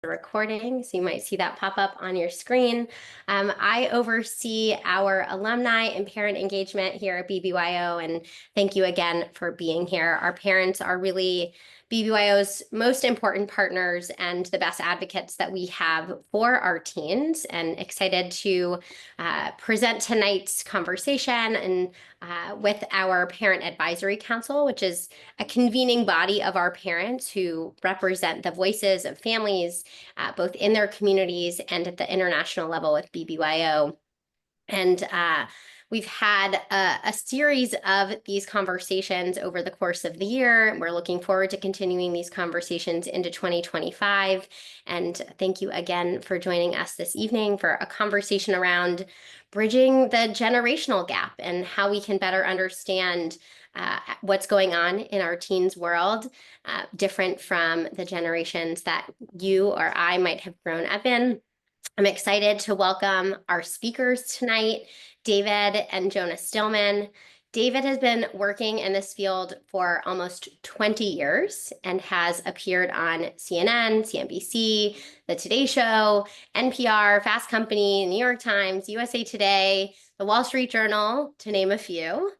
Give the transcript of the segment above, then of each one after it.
recording, so you might see that pop up on your screen. I oversee our alumni and parent engagement here at BBYO, and thank you again for being here. Our parents are really BBYO's most important partners and the best advocates that we have for our teens, and excited to present tonight's conversation and with our Parent Advisory Council, which is a convening body of our parents who represent the voices of families both in their communities and at the international level with BBYO. And we've had a series of these conversations over the course of the year. We're looking forward to continuing these conversations into 2025. And thank you again for joining us this evening for a conversation around bridging the generational gap and how we can better understand what's going on in our teens' world, different from the generations that you or I might have grown up in. I'm excited to welcome our speakers tonight, David and Jonah Stillman. David has been working in this field for almost 20 years and has appeared on CNN, CNBC, The Today Show, NPR, Fast Company, New York Times, USA Today, The Wall Street Journal, to name a few.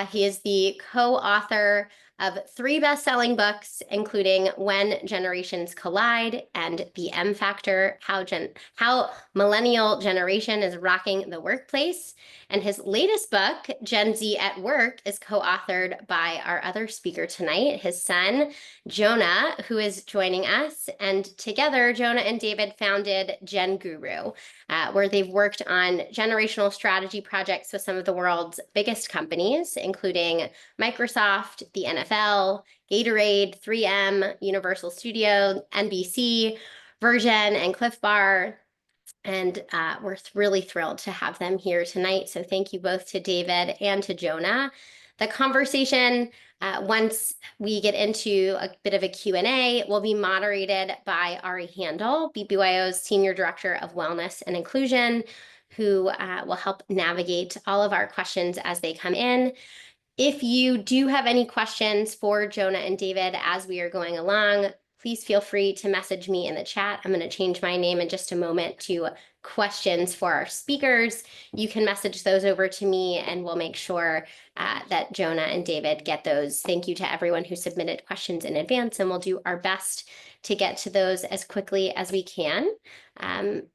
He is the co-author of 3 best-selling books, including When Generations Collide and The M Factor, How Millennial Generation is Rocking the Workplace. And his latest book, Gen Z at Work, is co-authored by our other speaker tonight, his son, Jonah, who is joining us. And together, Jonah and David founded GenGuru, where they've worked on generational strategy projects with some of the world's biggest companies, including Microsoft, the NFL, Gatorade, 3M, Universal Studios, NBC, Virgin, and Cliff Bar. And we're really thrilled to have them here tonight. So thank you both to David and to Jonah. The conversation, once we get into a bit of a Q&A, will be moderated by Ari Handel, BBYO's Senior Director of Wellness and Inclusion, who will help navigate all of our questions as they come in. If you do have any questions for Jonah and David as we are going along, please feel free to message me in the chat. I'm going to change my name in just a moment to questions for our speakers. You can message those over to me and we'll make sure that Jonah and David get those. Thank you to everyone who submitted questions in advance, and we'll do our best to get to those as quickly as we can.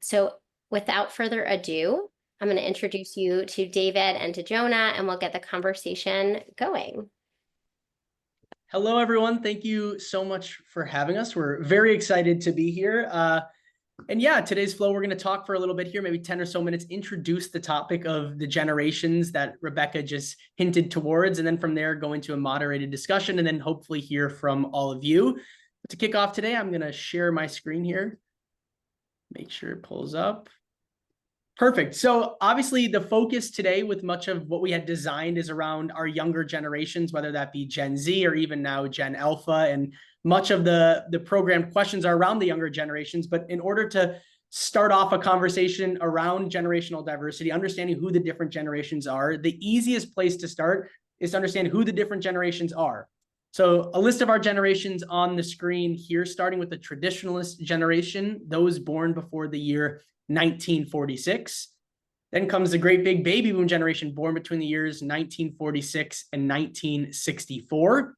So without further ado, I'm going to introduce you to David and to Jonah, and we'll get the conversation going. Hello, everyone. Thank you so much for having us. We're very excited to be here. And yeah, today's flow, we're going to talk for a little bit here, maybe 10 or so minutes, introduce the topic of the generations that Rebecca just hinted towards, and then from there go into a moderated discussion, and then hopefully hear from all of you. But to kick off today, I'm going to share my screen here. Make sure it pulls up. Perfect. So obviously the focus today with much of what we had designed is around our younger generations, whether that be Gen Z or even now Gen Alpha. And much of the program questions are around the younger generations. But in order to start off a conversation around generational diversity, understanding who the different generations are, the easiest place to start is to understand who the different generations are. So a list of our generations on the screen here, starting with the traditionalist generation, those born before the year 1946. Then comes the great big baby boom generation born between the years 1946 and 1964.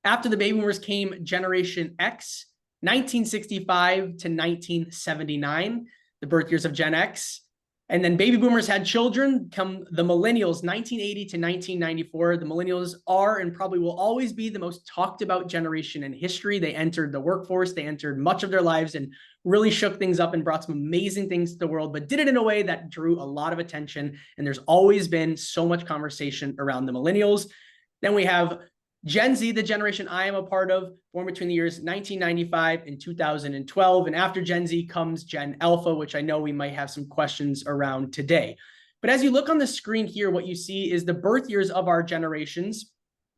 After the baby boomers came Generation X, 1965 to 1979, the birth years of Gen X. And then baby boomers had children, come the millennials, 1980 to 1994. The millennials are and probably will always be the most talked about generation in history. They entered the workforce, they entered much of their lives and really shook things up and brought some amazing things to the world, but did it in a way that drew a lot of attention. And there's always been so much conversation around the millennials. Then we have Gen Z, the generation I am a part of, born between the years 1995 and 2012. And after Gen Z comes Gen Alpha, which I know we might have some questions around today. But as you look on the screen here, what you see is the birth years of our generations.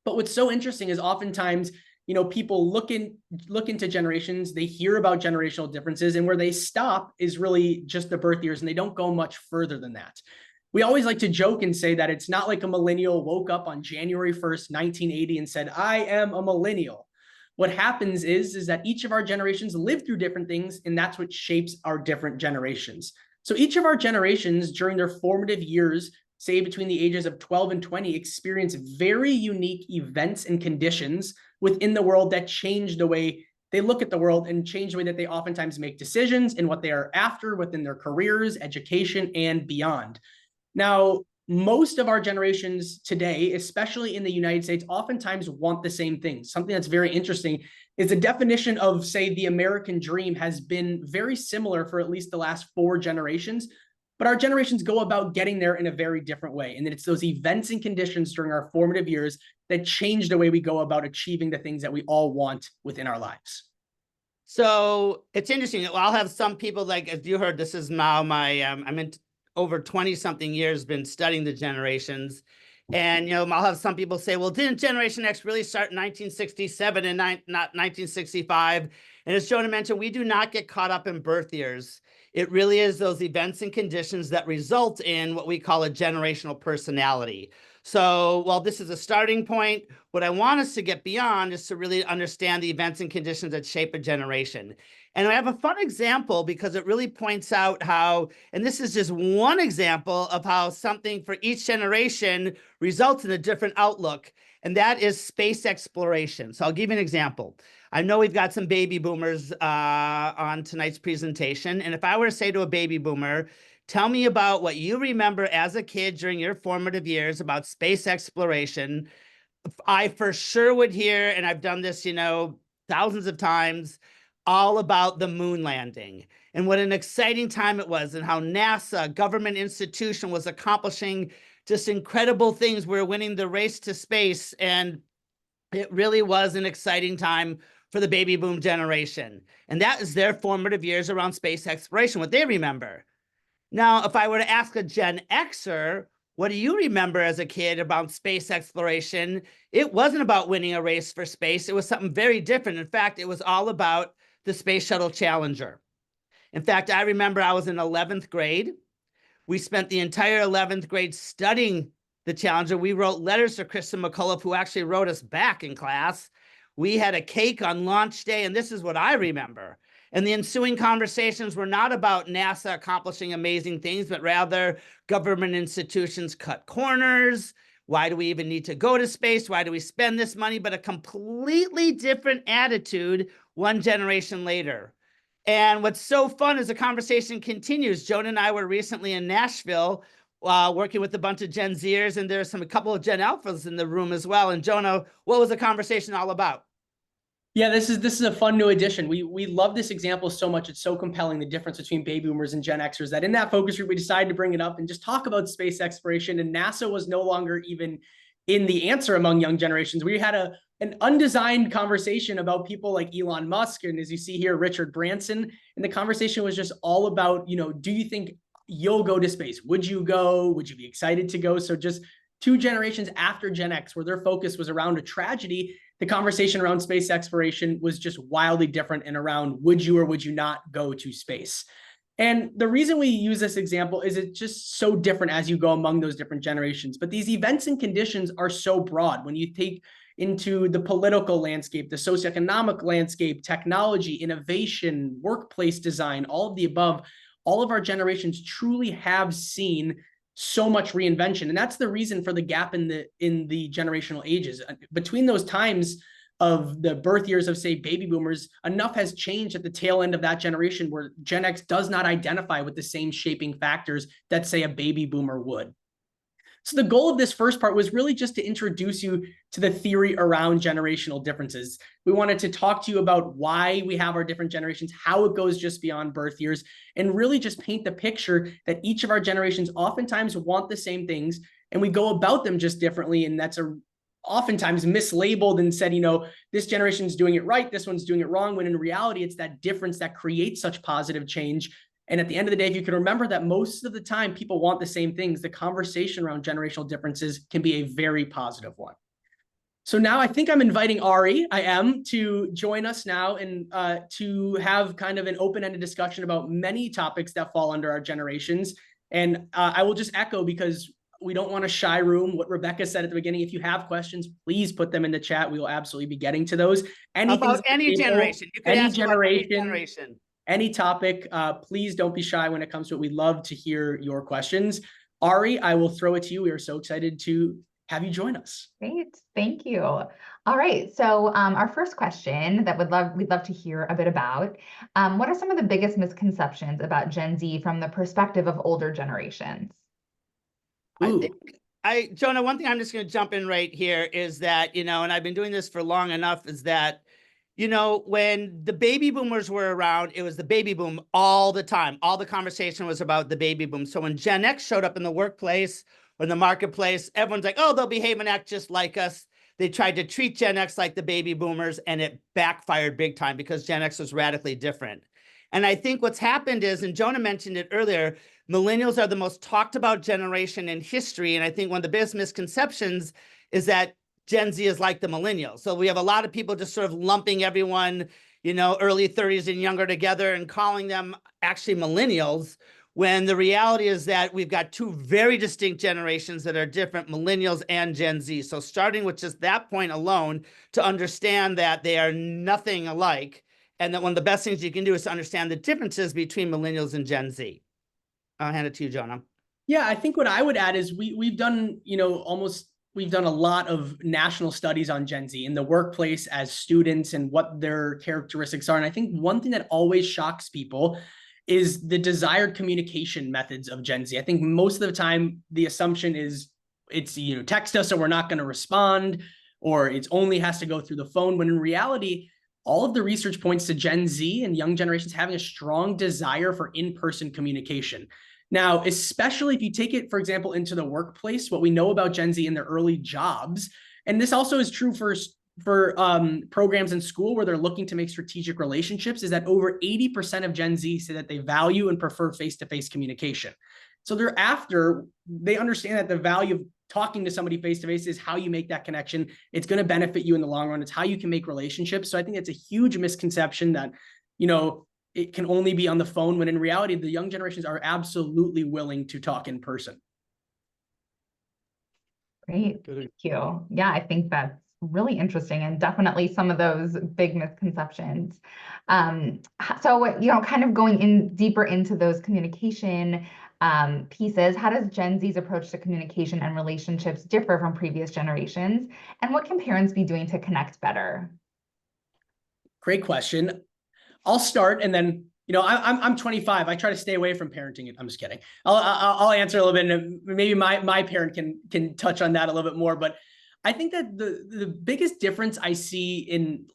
But what's so interesting is oftentimes, you know, people look into generations, they hear about generational differences, and where they stop is really just the birth years, and they don't go much further than that. We always like to joke and say that it's not like a millennial woke up on January 1st, 1980 and said, I am a millennial. what happens is that each of our generations live through different things, and that's what shapes our different generations. So each of our generations during their formative years, say between the ages of 12 and 20, experience very unique events and conditions within the world that change the way they look at the world and change the way that they oftentimes make decisions and what they are after within their careers, education, and beyond. Now, most of our generations today, especially in the United States, oftentimes want the same things. Something that's very interesting is the definition of, say, the American dream has been very similar for at least the last 4 generations, but our generations go about getting there in a very different way. And then it's those events and conditions during our formative years that change the way we go about achieving the things that we all want within our lives. So it's interesting. I'll have some people, like, as you heard, this is now my, I'm in over 20 something years been studying the generations. And, you know, I'll have some people say, well, didn't Generation X really start in 1967 and not 1965? And as Jonah mentioned, we do not get caught up in birth years. It really is those events and conditions that result in what we call a generational personality. So while this is a starting point, what I want us to get beyond is to really understand the events and conditions that shape a generation. And I have a fun example because it really points out how, and this is just one example of how something for each generation results in a different outlook, and that is space exploration. So I'll give you an example. I know we've got some baby boomers on tonight's presentation, and if I were to say to a baby boomer, tell me about what you remember as a kid during your formative years about space exploration, I for sure would hear, and I've done this, you know, thousands of times, all about the moon landing and what an exciting time it was and how NASA, government institution, was accomplishing just incredible things. We're winning the race to space, and it really was an exciting time for the baby boom generation. And that is their formative years around space exploration, what they remember. Now, if I were to ask a Gen Xer, what do you remember as a kid about space exploration? It wasn't about winning a race for space. It was something very different. In fact, it was all about the Space Shuttle Challenger. In fact, I remember I was in 11th grade. We spent the entire 11th grade studying the Challenger. We wrote letters to Kristen McCullough, who actually wrote us back in class. We had a cake on launch day, and this is what I remember. And the ensuing conversations were not about NASA accomplishing amazing things, but rather government institutions cut corners. Why do we even need to go to space? Why do we spend this money? But a completely different attitude one generation later. And what's so fun is the conversation continues. Jonah and I were recently in Nashville working with a bunch of Gen Zers, and there's a couple of Gen Alphas in the room as well. And Jonah, what was the conversation all about? Yeah, this is a fun new addition. We love this example so much. It's so compelling, the difference between baby boomers and Gen Xers, that in that focus group, we decided to bring it up and just talk about space exploration. And NASA was no longer even in the answer among young generations. We had an undesigned conversation about people like Elon Musk, and as you see here, Richard Branson. And the conversation was just all about, you know, do you think you'll go to space? Would you go? Would you be excited to go? So just 2 generations after Gen X, where their focus was around a tragedy, the conversation around space exploration was just wildly different and around would you or would you not go to space? And the reason we use this example is it's just so different as you go among those different generations. But these events and conditions are so broad. When you take into the political landscape, the socioeconomic landscape, technology, innovation, workplace design, all of the above, all of our generations truly have seen so much reinvention. And that's the reason for the gap in the generational ages. Between those times of the birth years of, say, baby boomers, enough has changed at the tail end of that generation where Gen X does not identify with the same shaping factors that, say, a baby boomer would. So the goal of this first part was really just to introduce you to the theory around generational differences. We wanted to talk to you about why we have our different generations, how it goes just beyond birth years, and really just paint the picture that each of our generations oftentimes want the same things, and we go about them just differently. And that's oftentimes mislabeled and said, you know, this generation is doing it right, this one's doing it wrong, when in reality, it's that difference that creates such positive change. And at the end of the day, if you can remember that most of the time people want the same things, the conversation around generational differences can be a very positive one. So now I think I'm inviting Ari, to join us now and to have kind of an open-ended discussion about many topics that fall under our generations. And I will just echo, because we don't want a shy room. What Rebecca said at the beginning, if you have questions, please put them in the chat. We will absolutely be getting to those. About any generation. You could any ask about any generation, generation. any topic, please don't be shy when it comes to it. We'd love to hear your questions. Ari, I will throw it to you. We are so excited to have you join us. Great, thank you. All right, so our first question that we'd love to hear a bit about, what are some of the biggest misconceptions about Gen Z from the perspective of older generations? Jonah, one thing I'm just going to jump in right here is that, and I've been doing this for long enough, is that, when the baby boomers were around, it was the baby boom all the time. All the conversation was about the baby boom. So when Gen X showed up in the workplace or in the marketplace, everyone's like, oh, they'll behave and act just like us. They tried to treat Gen X like the baby boomers, and it backfired big time because Gen X was radically different. And I think what's happened is, and Jonah mentioned it earlier, millennials are the most talked about generation in history. And I think one of the biggest misconceptions is that Gen Z is like the millennials. So we have a lot of people just sort of lumping everyone, early 30s and younger together and calling them actually millennials, when the reality is that we've got two very distinct generations that are different, millennials and Gen Z. So starting with just that point alone to understand that they are nothing alike, and that one of the best things you can do is to understand the differences between millennials and Gen Z. I'll hand it to you, Jonah. Yeah, I think what I would add is we've done, we've done a lot of national studies on Gen Z in the workplace as students and what their characteristics are. And I think one thing that always shocks people is the desired communication methods of Gen Z. I think most of the time the assumption is it's, text us or we're not going to respond, or it only has to go through the phone. When in reality, all of the research points to Gen Z and young generations having a strong desire for in-person communication. Now, especially if you take it, for example, into the workplace, what we know about Gen Z in their early jobs, and this also is true for programs in school where they're looking to make strategic relationships, is that over 80% of Gen Z say that they value and prefer face-to-face communication. So thereafter, they understand that the value of talking to somebody face-to-face is how you make that connection. It's going to benefit you in the long run. It's how you can make relationships. So I think it's a huge misconception that, it can only be on the phone, when in reality, the young generations are absolutely willing to talk in person. Great, thank you. Yeah, I think that's really interesting and definitely some of those big misconceptions. So, kind of going in deeper into those communication pieces, how does Gen Z's approach to communication and relationships differ from previous generations? And what can parents be doing to connect better? Great question. I'll start, and then, I'm 25. I try to stay away from parenting. I'm just kidding. I'll answer a little bit, and maybe my parent can touch on that a little bit more. But I think that the biggest difference I see in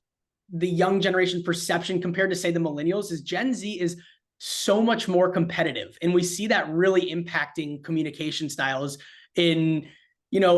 the young generation perception compared to, say, the millennials is Gen Z is so much more competitive, and we see that really impacting communication styles in,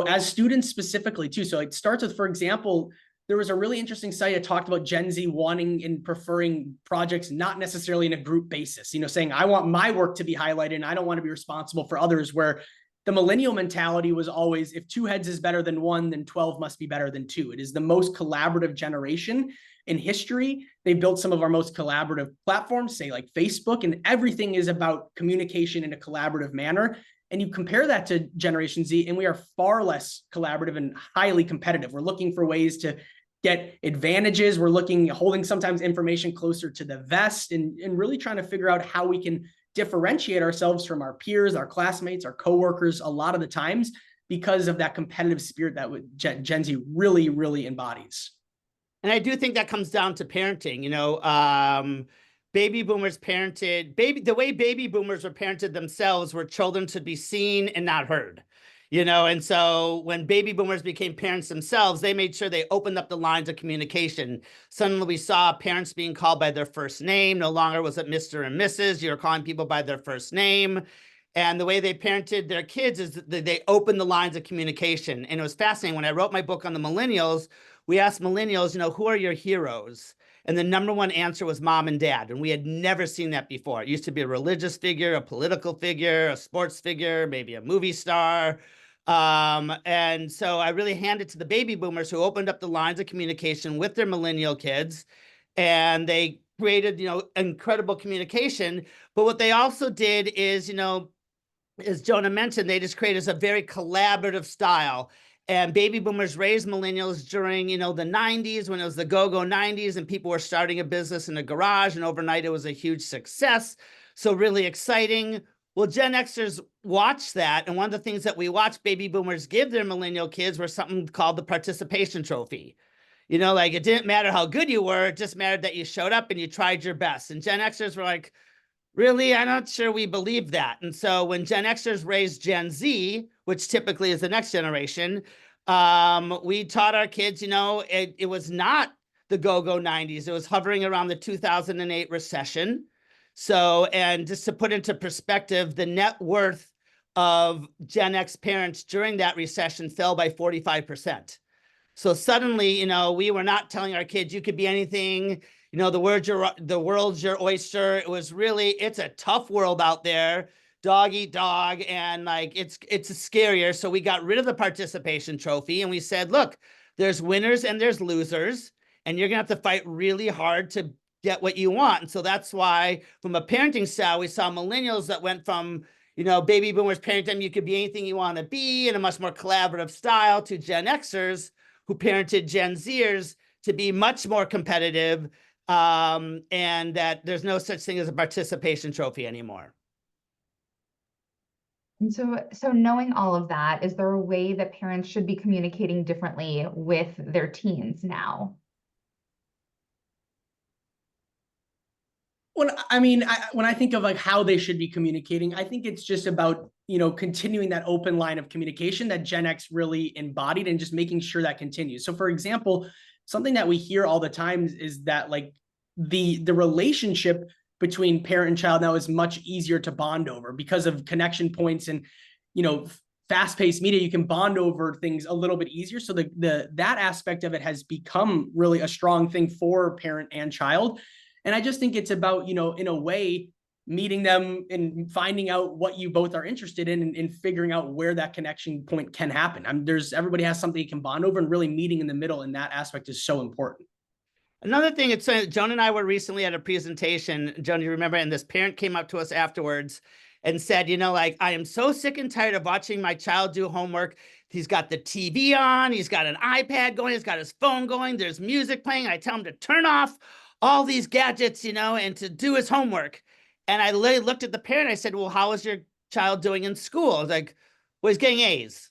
as students specifically too. So it starts with, for example, there was a really interesting study that talked about Gen Z wanting and preferring projects not necessarily in a group basis, saying, I want my work to be highlighted and I don't want to be responsible for others, where the millennial mentality was always, if 2 heads is better than 1, then 12 must be better than 2. It is the most collaborative generation in history. They built some of our most collaborative platforms, say like Facebook, and everything is about communication in a collaborative manner. And you compare that to Generation Z, and we are far less collaborative and highly competitive. We're looking for ways to get advantages. We're holding sometimes information closer to the vest, and really trying to figure out how we can differentiate ourselves from our peers, our classmates, our coworkers a lot of the times, because of that competitive spirit that Gen Z really, really embodies. And I do think that comes down to parenting. Baby boomers parented, the way baby boomers were parented themselves, were children to be seen and not heard. And so when baby boomers became parents themselves, they made sure they opened up the lines of communication. Suddenly we saw parents being called by their first name. No longer was it Mr. and Mrs. You're calling people by their first name. And the way they parented their kids is that they opened the lines of communication. And it was fascinating. When I wrote my book on the millennials, we asked millennials, who are your heroes? And the number one answer was mom and dad. And we had never seen that before. It used to be a religious figure, a political figure, a sports figure, maybe a movie star. And so I really hand it to the baby boomers, who opened up the lines of communication with their millennial kids, and they created, incredible communication. But what they also did is, as Jonah mentioned, they just created a very collaborative style. And baby boomers raised millennials during, the 90s, when it was the go-go 90s and people were starting a business in a garage, and overnight it was a huge success. So really exciting. Well, Gen Xers watched that. And one of the things that we watched baby boomers give their millennial kids was something called the participation trophy. Like it didn't matter how good you were, it just mattered that you showed up and you tried your best. And Gen Xers were like, really, I'm not sure we believe that. And so when Gen Xers raised Gen Z, which typically is the next generation, we taught our kids, it was not the go-go 90s. It was hovering around the 2008 recession. So, and just to put into perspective, the net worth of Gen X parents during that recession fell by 45%. So suddenly, we were not telling our kids you could be anything. The world's your oyster. It was really, it's a tough world out there. Dog eat dog, and like it's scarier. So we got rid of the participation trophy, and we said, look, there's winners and there's losers, and you're gonna have to fight really hard to get what you want. And so that's why, from a parenting style, we saw millennials that went from baby boomers parenting you could be anything you want to be in a much more collaborative style, to Gen Xers who parented Gen Zers to be much more competitive, and that there's no such thing as a participation trophy anymore. And so knowing all of that, is there a way that parents should be communicating differently with their teens now? When I think of like how they should be communicating, I think it's just about, continuing that open line of communication that Gen X really embodied, and just making sure that continues. So for example, something that we hear all the time is that like the relationship between parent and child now is much easier to bond over because of connection points and, fast-paced media. You can bond over things a little bit easier. So that aspect of it has become really a strong thing for parent and child. And I just think it's about, in a way, meeting them and finding out what you both are interested in, and figuring out where that connection point can happen. Everybody has something you can bond over, and really meeting in the middle in that aspect is so important. Another thing, it's Jonah and I were recently at a presentation, Jonah, you remember, and this parent came up to us afterwards and said, like, I am so sick and tired of watching my child do homework. He's got the TV on, he's got an iPad going, he's got his phone going, there's music playing. I tell him to turn off all these gadgets, and to do his homework. And I literally looked at the parent. I said, well, how is your child doing in school? I was like, well, he's getting A's.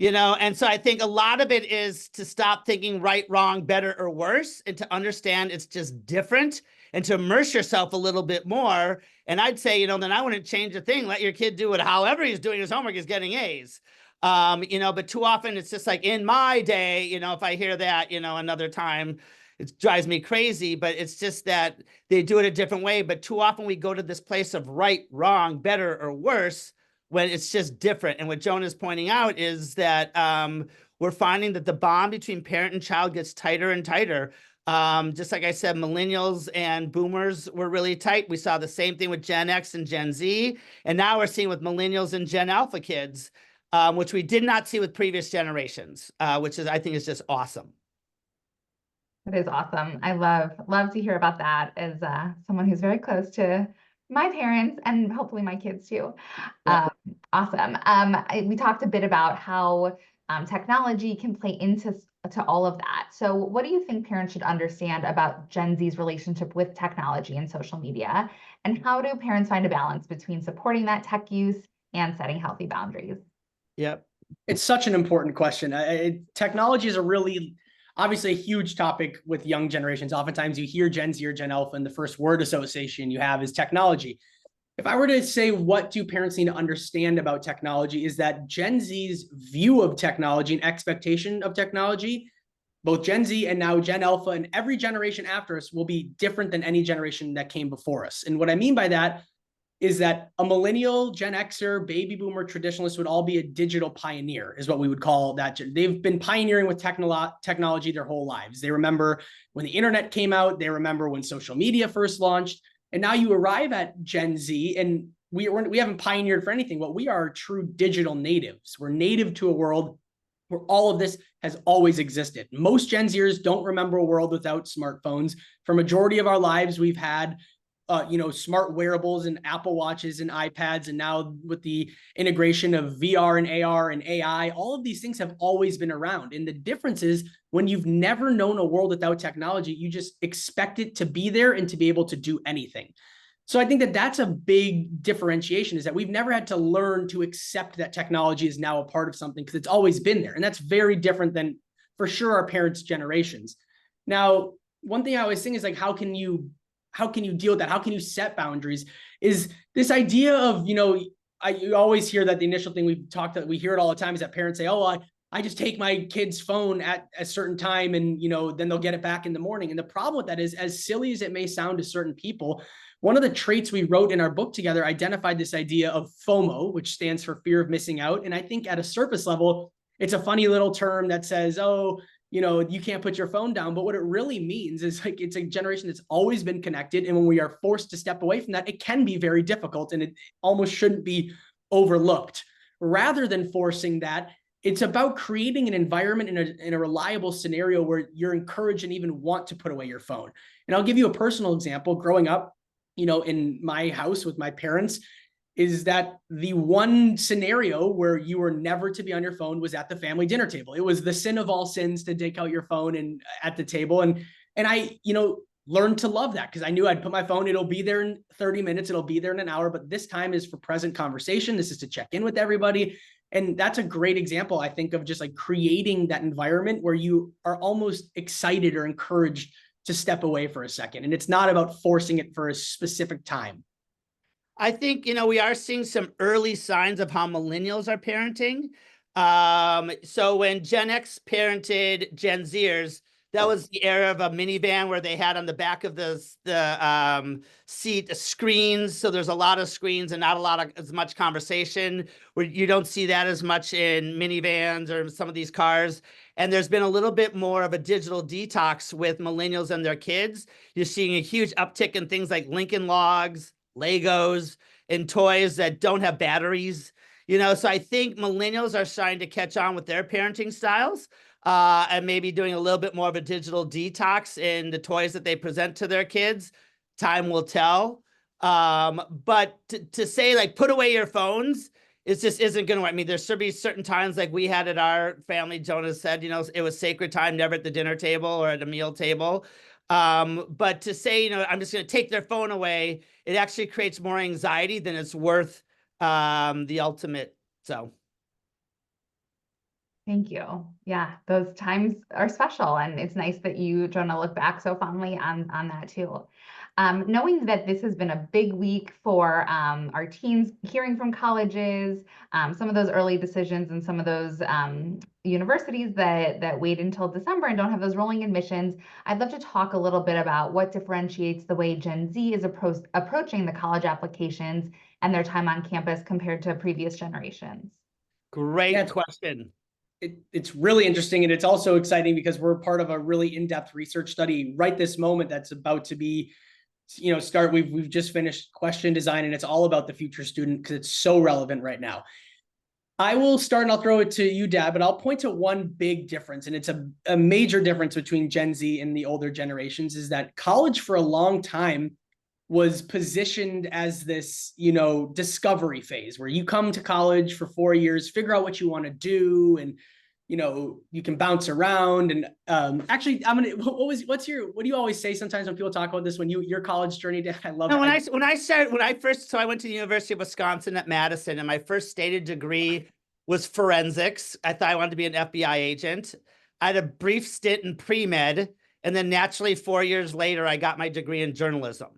And so I think a lot of it is to stop thinking right, wrong, better, or worse, and to understand it's just different, and to immerse yourself a little bit more. And I'd say, then I wouldn't change a thing. Let your kid do it however he's doing his homework, he's getting A's. But too often it's just like, in my day, if I hear that, another time, it drives me crazy. But it's just that they do it a different way. But too often we go to this place of right, wrong, better, or worse, when it's just different. And what Jonah's pointing out is that we're finding that the bond between parent and child gets tighter and tighter. Just like I said, millennials and boomers were really tight. We saw the same thing with Gen X and Gen Z. And now we're seeing with millennials and Gen Alpha kids, which we did not see with previous generations, which I think is just awesome. It is awesome. I love to hear about that as someone who's very close to my parents and hopefully my kids too. Awesome. We talked a bit about how technology can play into all of that. So what do you think parents should understand about Gen Z's relationship with technology and social media? And how do parents find a balance between supporting that tech use and setting healthy boundaries? Yep. It's such an important question. Technology is obviously a huge topic with young generations. Oftentimes you hear Gen Z or Gen Alpha, and the first word association you have is technology. If I were to say, what do parents need to understand about technology, is that Gen Z's view of technology and expectation of technology, both Gen Z and now Gen Alpha and every generation after us, will be different than any generation that came before us. And what I mean by that is that a millennial, Gen Xer, baby boomer, traditionalist would all be a digital pioneer, is what we would call that. They've been pioneering with technology their whole lives. They remember when the internet came out. They remember when social media first launched. And now you arrive at Gen Z, and we haven't pioneered for anything, but we are true digital natives. We're native to a world where all of this has always existed. Most Gen Zers don't remember a world without smartphones. For a majority of our lives, we've had smart wearables and Apple Watches and iPads, and now with the integration of VR and AR and AI, all of these things have always been around. And the difference is when you've never known a world without technology, you just expect it to be there and to be able to do anything. So I think that that's a big differentiation, is that we've never had to learn to accept that technology is now a part of something, because it's always been there. And that's very different than, for sure, our parents' generations. Now, one thing I always think is like, how can you deal with that? How can you set boundaries? Is this idea of, you always hear that the initial thing we hear it all the time is that parents say, oh, well, I just take my kid's phone at a certain time and, then they'll get it back in the morning. And the problem with that is, as silly as it may sound to certain people, one of the traits we wrote in our book together identified this idea of FOMO, which stands for fear of missing out. And I think at a surface level, it's a funny little term that says, oh, you can't put your phone down. But what it really means is, like, it's a generation that's always been connected. And when we are forced to step away from that, it can be very difficult, and it almost shouldn't be overlooked. Rather than forcing that, it's about creating an environment in a reliable scenario where you're encouraged and even want to put away your phone. And I'll give you a personal example. Growing up, in my house with my parents, is that the one scenario where you were never to be on your phone was at the family dinner table. It was the sin of all sins to take out your phone and at the table. And I, learned to love that, because I knew I'd put my phone, it'll be there in 30 minutes, it'll be there in an hour, but this time is for present conversation. This is to check in with everybody. And that's a great example, I think, of just like creating that environment where you are almost excited or encouraged to step away for a second. And it's not about forcing it for a specific time. I think, we are seeing some early signs of how millennials are parenting. So when Gen X parented Gen Zers, that was the era of a minivan where they had on the back of the seat screens. So there's a lot of screens and not as much conversation, where you don't see that as much in minivans or some of these cars. And there's been a little bit more of a digital detox with millennials and their kids. You're seeing a huge uptick in things like Lincoln Logs, Legos, and toys that don't have batteries. So I think millennials are starting to catch on with their parenting styles, and maybe doing a little bit more of a digital detox in the toys that they present to their kids. Time will tell. But to say, like, put away your phones, it just isn't going to work. I mean, there's should be certain times, like we had at our family, Jonah said, it was sacred time, never at the dinner table or at a meal table. But to say, I'm just going to take their phone away, it actually creates more anxiety than it's worth the ultimate. So. Thank you. Yeah, those times are special, and it's nice that you, Jonah, look back so fondly on that too. Knowing that this has been a big week for our teens, hearing from colleges, some of those early decisions, and some of those universities that wait until December and don't have those rolling admissions, I'd love to talk a little bit about what differentiates the way Gen Z is approaching the college applications and their time on campus compared to previous generations. Great question. It's really interesting, and it's also exciting because we're part of a really in-depth research study right this moment that's about to be, start. We've just finished question design, and it's all about the future student because it's so relevant right now. I will start, and I'll throw it to you, Dad, but I'll point to one big difference, and it's a major difference between Gen Z and the older generations, is that college for a long time was positioned as this, discovery phase where you come to college for 4 years, figure out what you want to do, and, you can bounce around. And actually, what do you always say sometimes when people talk about this, when your college journey? I love it. So I went to the University of Wisconsin at Madison, and my first stated degree was forensics. I thought I wanted to be an FBI agent. I had a brief stint in pre-med, and then naturally 4 years later, I got my degree in journalism.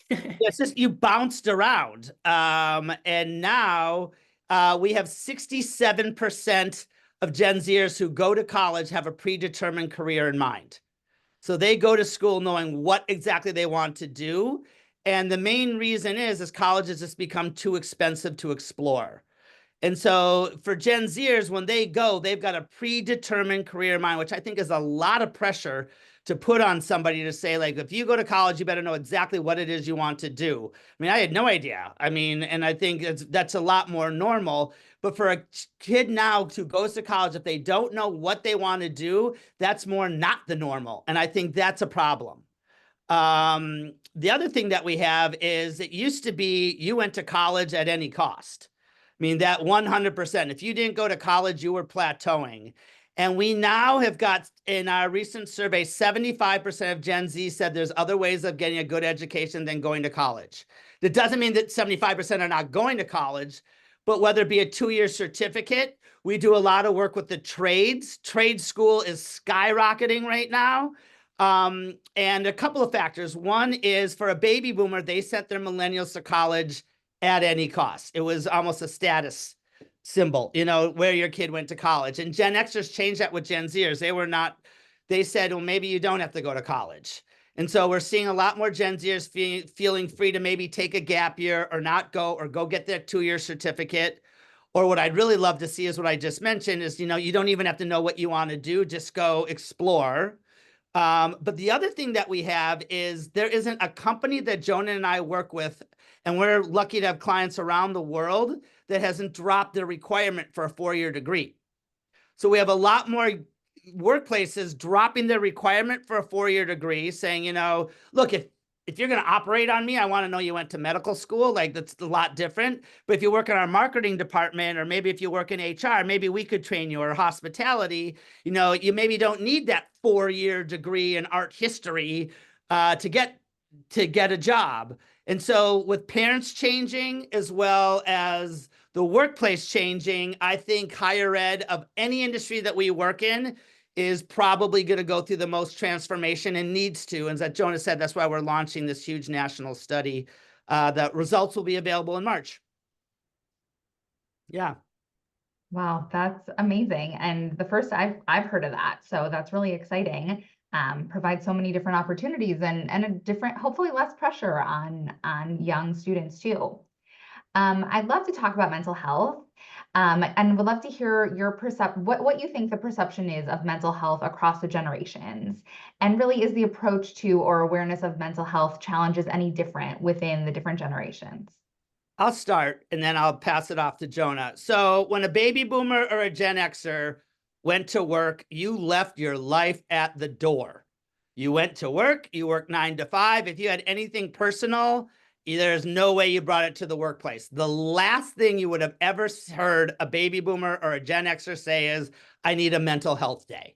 It's just, you bounced around. And now we have 67% of Gen Zers who go to college have a predetermined career in mind. So they go to school knowing what exactly they want to do. And the main reason is college has just become too expensive to explore. And so for Gen Zers, when they go, they've got a predetermined career in mind, which I think is a lot of pressure to put on somebody to say, like, if you go to college, you better know exactly what it is you want to do. I mean, I had no idea. And I think that's a lot more normal. But for a kid now who goes to college, if they don't know what they want to do, that's more not the normal. And I think that's a problem. The other thing that we have is it used to be you went to college at any cost. I mean, that 100%. If you didn't go to college, you were plateauing. And we now have got, in our recent survey, 75% of Gen Z said there's other ways of getting a good education than going to college. That doesn't mean that 75% are not going to college, but whether it be a 2-year certificate, we do a lot of work with the trades. Trade school is skyrocketing right now. And a couple of factors. One is for a baby boomer, they sent their millennials to college at any cost. It was almost a status symbol, you know, where your kid went to college. And Gen Xers changed that with Gen Zers. They said, well, maybe you don't have to go to college. And so we're seeing a lot more Gen Zers feeling free to maybe take a gap year or not go, or go get their 2-year certificate. Or what I'd really love to see is what I just mentioned is, you know, you don't even have to know what you want to do, just go explore. But the other thing that we have is there isn't a company that Jonah and I work with, and we're lucky to have clients around the world, that hasn't dropped their requirement for a 4-year degree. So we have a lot more workplaces dropping their requirement for a 4-year degree, saying, you know, look, if you're going to operate on me, I want to know you went to medical school. Like, that's a lot different. But if you work in our marketing department, or maybe if you work in HR, maybe we could train you, or hospitality. You know, you maybe don't need that 4-year degree in art history to get a job. And so with parents changing, as well as the workplace changing, I think higher ed of any industry that we work in is probably going to go through the most transformation, and needs to. And as Jonah said, that's why we're launching this huge national study. The results will be available in March. Yeah. Wow, that's amazing. And the first I've heard of that. So that's really exciting. Provide so many different opportunities and a different, hopefully less pressure on young students too. I'd love to talk about mental health. And would love to hear your what you think the perception is of mental health across the generations. And really, is the approach to or awareness of mental health challenges any different within the different generations? I'll start, and then I'll pass it off to Jonah. So when a baby boomer or a Gen Xer went to work, you left your life at the door. You went to work, you worked 9 to 5. If you had anything personal, there's no way you brought it to the workplace. The last thing you would have ever heard a baby boomer or a Gen Xer say is, I need a mental health day.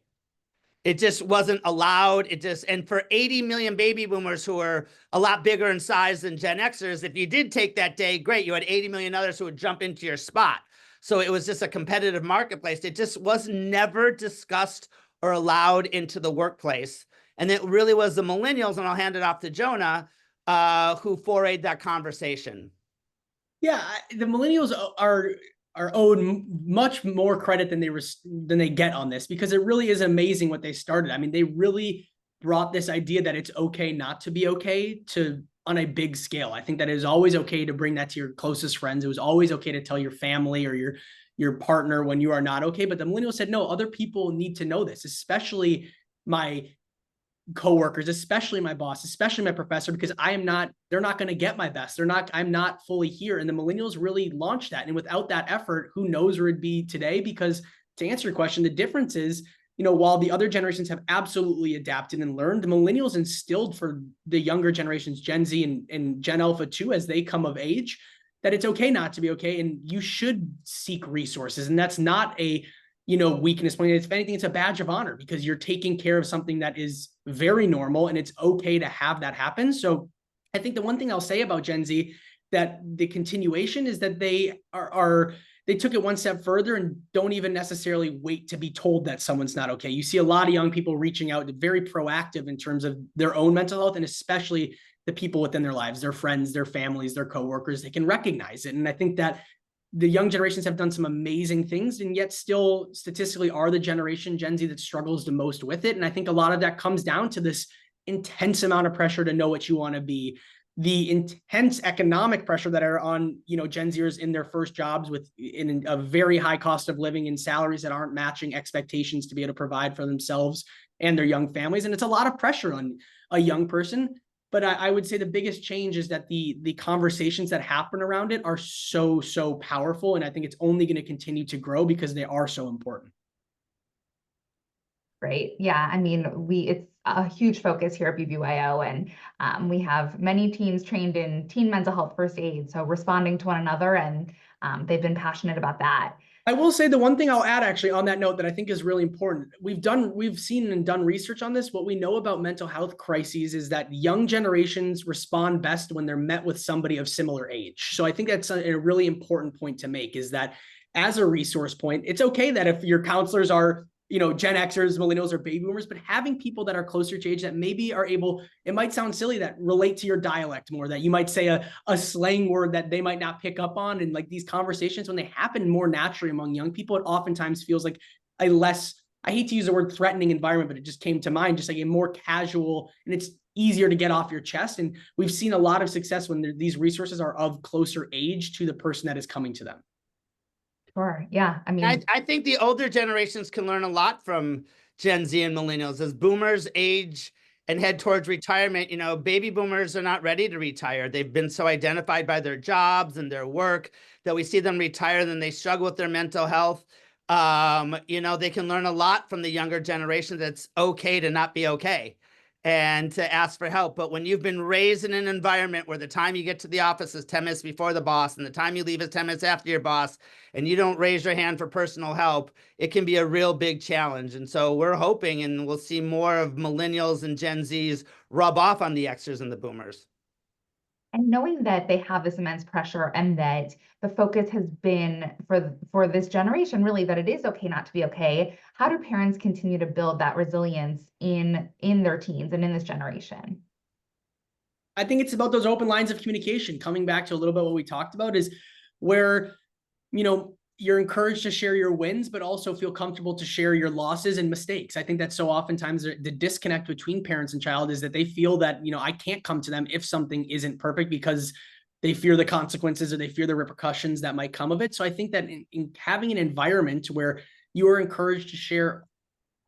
It just wasn't allowed. And for 80 million baby boomers who are a lot bigger in size than Gen Xers, if you did take that day, great, you had 80 million others who would jump into your spot. So it was just a competitive marketplace. It just was never discussed or allowed into the workplace. And it really was the millennials, and I'll hand it off to Jonah, who forayed that conversation. Yeah, the millennials are owed much more credit than they get on this, because it really is amazing what they started. I mean, they really brought this idea that it's okay not to be okay on a big scale. I think that it is always okay to bring that to your closest friends. It was always okay to tell your family or your partner when you are not okay. But the millennials said, no, other people need to know this, especially my coworkers, especially my boss, especially my professor, because they're not going to get my best. I'm not fully here. And the millennials really launched that. And without that effort, who knows where it'd be today? Because to answer your question, the difference is, you know, while the other generations have absolutely adapted and learned, the millennials instilled for the younger generations, Gen Z and Gen Alpha too, as they come of age, that it's okay not to be okay. And you should seek resources. And that's not a, weakness point. If anything, it's a badge of honor, because you're taking care of something that is very normal, and it's okay to have that happen. So I think the one thing I'll say about Gen Z, that the continuation is that they took it one step further and don't even necessarily wait to be told that someone's not okay. You see a lot of young people reaching out, very proactive in terms of their own mental health, and especially the people within their lives, their friends, their families, their coworkers. They can recognize it. And I think that the young generations have done some amazing things, and yet still statistically are the generation, Gen Z, that struggles the most with it. And I think a lot of that comes down to this intense amount of pressure to know what you want to be, the intense economic pressure that are on, Gen Zers in their first jobs in a very high cost of living and salaries that aren't matching expectations to be able to provide for themselves and their young families. And it's a lot of pressure on a young person. But I would say the biggest change is that the conversations that happen around it are so, so powerful. And I think it's only going to continue to grow because they are so important. Great. Yeah. I mean, a huge focus here at BBYO, and we have many teens trained in teen mental health first aid, so responding to one another, and they've been passionate about that. I will say the one thing I'll add actually on that note that I think is really important. We've seen and done research on this. What we know about mental health crises is that young generations respond best when they're met with somebody of similar age. So I think that's a really important point to make, is that as a resource point, it's okay that if your counselors are, Gen Xers, millennials, or baby boomers, but having people that are closer to age that maybe are able, it might sound silly, that relate to your dialect more, that you might say a slang word that they might not pick up on. And like these conversations, when they happen more naturally among young people, it oftentimes feels like a less, I hate to use the word threatening environment, but it just came to mind, just like a more casual, and it's easier to get off your chest. And we've seen a lot of success when these resources are of closer age to the person that is coming to them. Sure. Yeah. I mean, I think the older generations can learn a lot from Gen Z and millennials. As boomers age and head towards retirement, baby boomers are not ready to retire. They've been so identified by their jobs and their work that we see them retire, then they struggle with their mental health. They can learn a lot from the younger generation. That's okay to not be okay and to ask for help. But when you've been raised in an environment where the time you get to the office is 10 minutes before the boss and the time you leave is 10 minutes after your boss, and you don't raise your hand for personal help, it can be a real big challenge. And so we're hoping, and we'll see more of millennials and Gen Zs rub off on the Xers and the boomers. and knowing that they have this immense pressure, and that the focus has been for this generation, really, that it is okay not to be okay, how do parents continue to build that resilience in their teens and in this generation? I think it's about those open lines of communication. Coming back to a little bit what we talked about, is where, you're encouraged to share your wins, but also feel comfortable to share your losses and mistakes. I think that so oftentimes the disconnect between parents and child is that they feel that, I can't come to them if something isn't perfect, because they fear the consequences or they fear the repercussions that might come of it. So I think that in having an environment where you are encouraged to share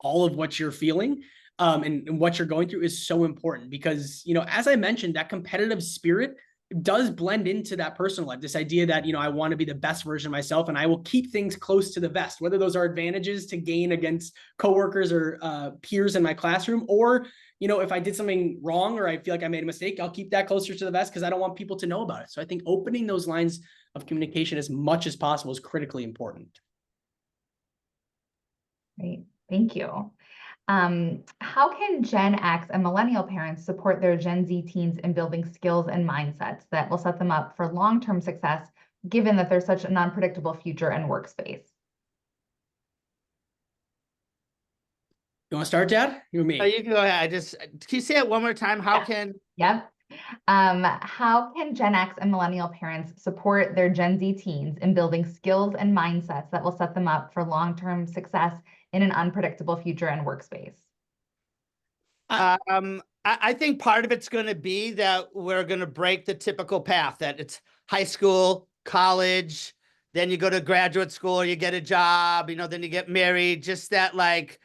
all of what you're feeling, and what you're going through is so important, because, as I mentioned, that competitive spirit does blend into that personal life. This idea that, I want to be the best version of myself, and I will keep things close to the vest, whether those are advantages to gain against coworkers or peers in my classroom, or, if I did something wrong or I feel like I made a mistake, I'll keep that closer to the vest because I don't want people to know about it. So I think opening those lines of communication as much as possible is critically important. Great. Thank you. How can Gen X and millennial parents support their Gen Z teens in building skills and mindsets that will set them up for long-term success, given that there's such an unpredictable future and workspace? You want to start, Dad? You or me? Oh, you can go ahead. Can you say it one more time? How can? Yep. How can Gen X and millennial parents support their Gen Z teens in building skills and mindsets that will set them up for long-term success in an unpredictable future and workspace? I think part of it's going to be that we're going to break the typical path, that it's high school, college, then you go to graduate school, you get a job, then you get married, just that, like,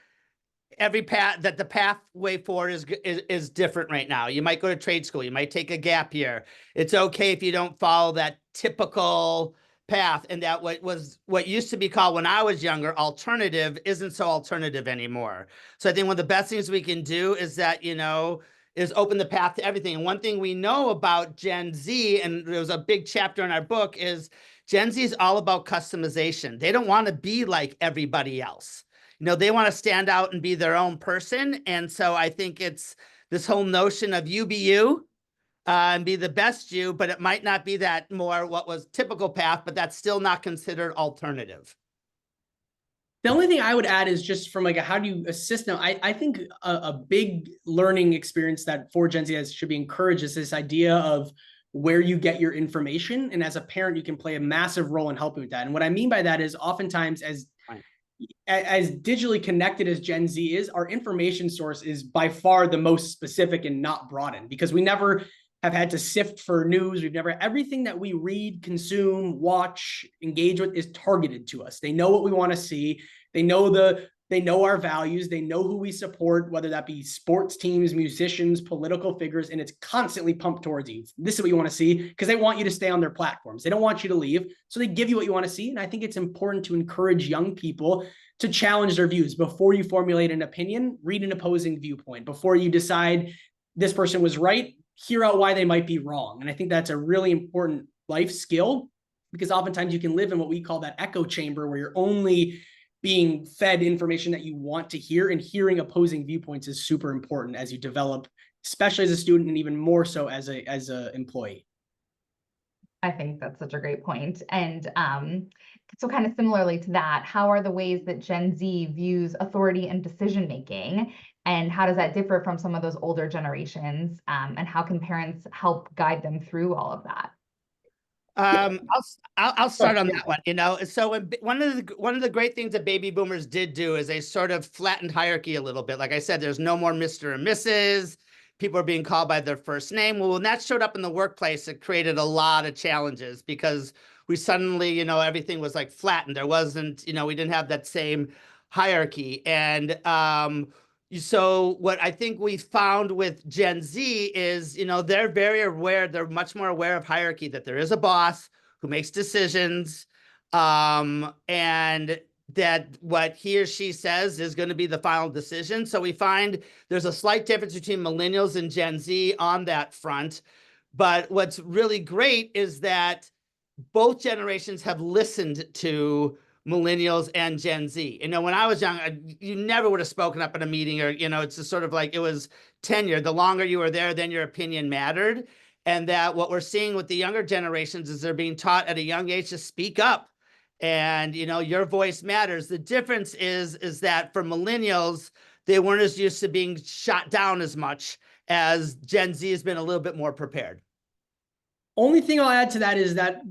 every path, that the pathway forward is different right now. You might go to trade school, you might take a gap year. It's okay if you don't follow that typical path, and that what used to be called, when I was younger, alternative, isn't so alternative anymore. So I think one of the best things we can do is that, is open the path to everything. And one thing we know about Gen Z, and there was a big chapter in our book, is Gen Z is all about customization. They don't want to be like everybody else. They want to stand out and be their own person. And so I think it's this whole notion of you be you, and be the best you, but it might not be that more what was typical path, but that's still not considered alternative. The only thing I would add is just from like how do you assist them? I think a big learning experience that for Gen Z should be encouraged is this idea of where you get your information. And as a parent, you can play a massive role in helping with that. And what I mean by that is oftentimes as digitally connected as Gen Z is, our information source is by far the most specific and not broadened, because we never have had to sift for news. Everything that we read, consume, watch, engage with is targeted to us. They know what we want to see. They know the They know our values. They know who we support, whether that be sports teams, musicians, political figures, and it's constantly pumped towards you. This is what you want to see because they want you to stay on their platforms. They don't want you to leave. So they give you what you want to see. And I think it's important to encourage young people to challenge their views. Before you formulate an opinion, read an opposing viewpoint. Before you decide this person was right, hear out why they might be wrong. And I think that's a really important life skill because oftentimes you can live in what we call that echo chamber where you're only being fed information that you want to hear, and hearing opposing viewpoints is super important as you develop, especially as a student and even more so as a employee. I think that's such a great point. And so kind of similarly to that, how are the ways that Gen Z views authority and decision making? And how does that differ from some of those older generations? And how can parents help guide them through all of that? I'll start on that one. You know, so one of the great things that baby boomers did do is they sort of flattened hierarchy a little bit. Like I said, there's no more Mr. and Mrs. People are being called by their first name. Well, when that showed up in the workplace, it created a lot of challenges because we suddenly, you know, everything was like flattened. There wasn't, you know, we didn't have that same hierarchy. And so what I think we found with Gen Z is, you know, they're very aware, they're much more aware of hierarchy, that there is a boss who makes decisions, and that what he or she says is going to be the final decision. So we find there's a slight difference between millennials and Gen Z on that front. But what's really great is that both generations have listened to millennials and Gen Z. You know, when I was young, you never would have spoken up at a meeting, or, you know, it's just sort of like it was tenure. The longer you were there, then your opinion mattered. And that what we're seeing with the younger generations is they're being taught at a young age to speak up. And, you know, your voice matters. The difference is that for millennials, they weren't as used to being shot down as much, as Gen Z has been a little bit more prepared. Only thing I'll add to that is that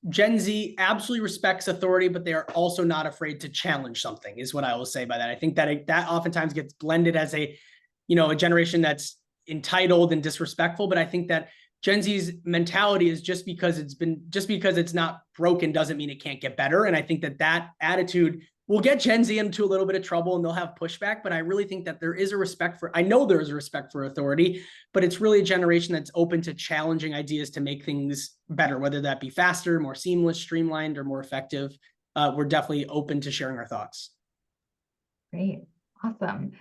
Gen Z absolutely respects authority, but they are also not afraid to challenge something, is what I will say by that. I think that that oftentimes gets blended as a generation that's entitled and disrespectful. But I think that Gen Z's mentality is just because it's not broken doesn't mean it can't get better. And I think that attitude will get Gen Z into a little bit of trouble and they'll have pushback. But I really think that there is a respect for, I know there is a respect for authority, but it's really a generation that's open to challenging ideas to make things better, whether that be faster, more seamless, streamlined, or more effective. We're definitely open to sharing our thoughts. Great. Awesome.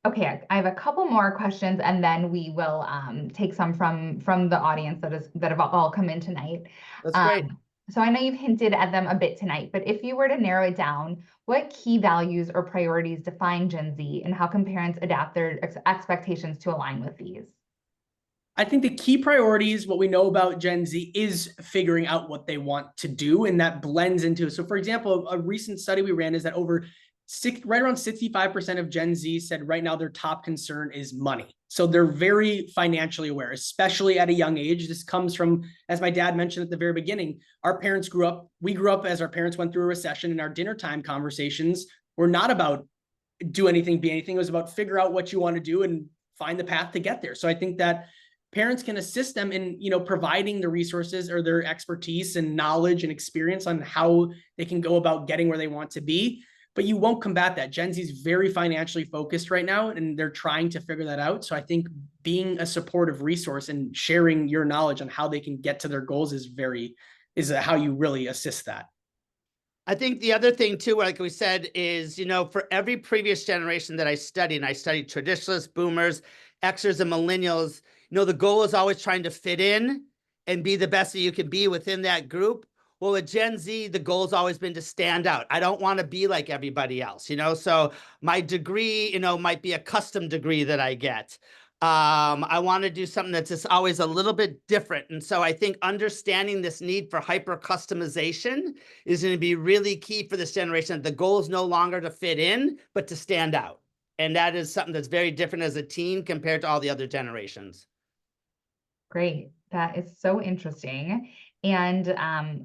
Okay, I have a couple more questions, and then we will take some from the audience that have all come in tonight. That's great. So I know you've hinted at them a bit tonight, but if you were to narrow it down, what key values or priorities define Gen Z, and how can parents adapt their expectations to align with these? I think the key priorities, what we know about Gen Z, is figuring out what they want to do, and that blends into. So, for example, a recent study we ran is that right around 65% of Gen Z said right now their top concern is money. So they're very financially aware, especially at a young age. This comes from, as my dad mentioned at the very beginning, we grew up as our parents went through a recession, and our dinner time conversations were not about do anything, be anything. It was about figure out what you want to do and find the path to get there. So I think that parents can assist them in, providing the resources or their expertise and knowledge and experience on how they can go about getting where they want to be. But you won't combat that. Gen Z is very financially focused right now, and they're trying to figure that out. So I think being a supportive resource and sharing your knowledge on how they can get to their goals is how you really assist that. I think the other thing too, like we said, is, for every previous generation that I studied, and I studied traditionalists, boomers, Xers, and millennials, the goal is always trying to fit in and be the best that you can be within that group. Well, with Gen Z, the goal's always been to stand out. I don't want to be like everybody else, so my degree, might be a custom degree that I get. I want to do something that's just always a little bit different. And so I think understanding this need for hyper customization is going to be really key for this generation. The goal is no longer to fit in, but to stand out. And that is something that's very different as a teen compared to all the other generations. Great. That is so interesting. And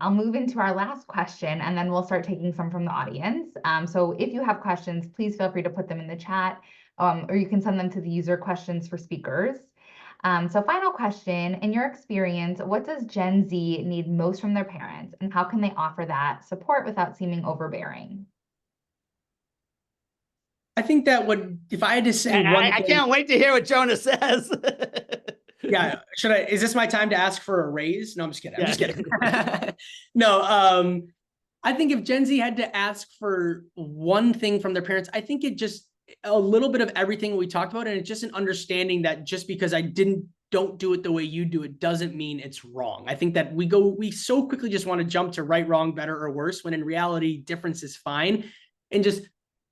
I'll move into our last question, and then we'll start taking some from the audience. So if you have questions, please feel free to put them in the chat, or you can send them to the user questions for speakers. So final question, in your experience, what does Gen Z need most from their parents, and how can they offer that support without seeming overbearing? I think that if I had to say one I thing, can't wait to hear what Jonah says. yeah, is this my time to ask for a raise? No, I'm just kidding. I'm Yeah. just kidding. No, I think if Gen Z had to ask for one thing from their parents, I think it just a little bit of everything we talked about. And it's just an understanding that just because I don't do it the way you do it doesn't mean it's wrong. I think that we so quickly just want to jump to right, wrong, better, or worse, when in reality, difference is fine. And just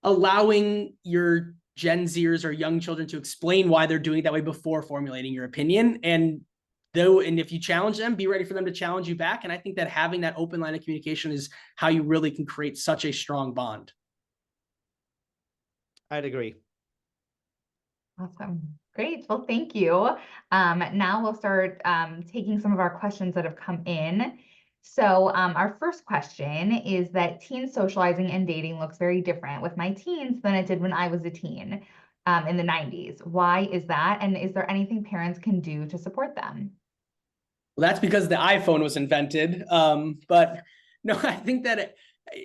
allowing your Gen Zers or young children to explain why they're doing it that way before formulating your opinion. And if you challenge them, be ready for them to challenge you back. And I think that having that open line of communication is how you really can create such a strong bond. I'd agree. Awesome. Great. Well, thank you. Now we'll start taking some of our questions that have come in. So our first question is that teen socializing and dating looks very different with my teens than it did when I was a teen in the 90s. Why is that? And is there anything parents can do to support them? Well, that's because the iPhone was invented. But no, I think that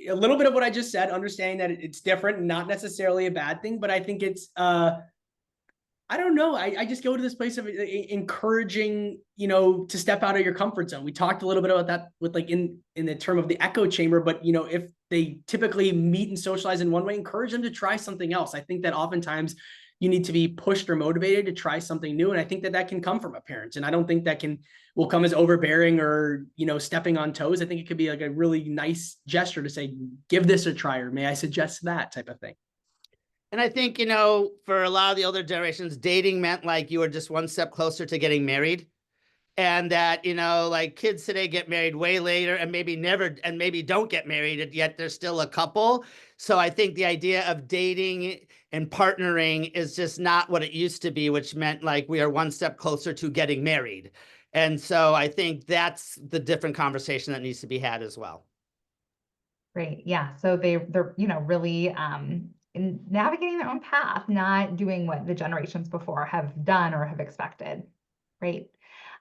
a little bit of what I just said, understanding that it's different, not necessarily a bad thing, but I think it's, I don't know. I just go to this place of encouraging, to step out of your comfort zone. We talked a little bit about that with in the term of the echo chamber, but if they typically meet and socialize in one way, encourage them to try something else. I think that oftentimes you need to be pushed or motivated to try something new. And I think that can come from a parent. And I don't think that will come as overbearing or, stepping on toes. I think it could be like a really nice gesture to say, give this a try, or may I suggest that type of thing. And I think, for a lot of the older generations, dating meant like you were just one step closer to getting married. And that, like kids today get married way later and maybe never, and maybe don't get married, yet they're still a couple. So I think the idea of dating and partnering is just not what it used to be, which meant like we are one step closer to getting married. And so I think that's the different conversation that needs to be had as well. Great. Yeah. So they're really in navigating their own path, not doing what the generations before have done or have expected. Great.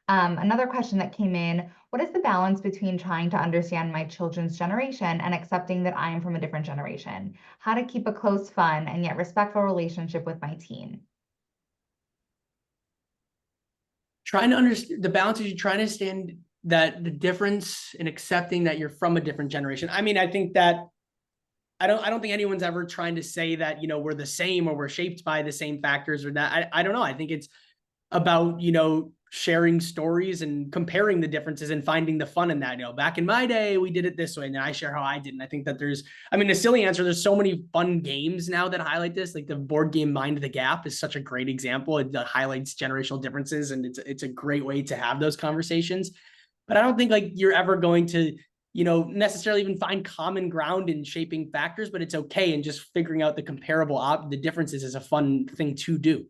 Another question that came in, what is the balance between trying to understand my children's generation and accepting that I am from a different generation? How to keep a close, fun, and yet respectful relationship with my teen? Trying to understand the balance is you trying to understand that the difference in accepting that you're from a different generation. I mean, I think that I don't think anyone's ever trying to say that, we're the same or we're shaped by the same factors or that. I don't know. I think it's about, sharing stories and comparing the differences and finding the fun in that. Back in my day, we did it this way, and then I share how I did. And I think that a silly answer, there's so many fun games now that highlight this. Like the board game Mind the Gap is such a great example. It highlights generational differences, and it's a great way to have those conversations. But I don't think like you're ever going to, necessarily even find common ground in shaping factors, but it's okay. And just figuring out the differences is a fun thing to do.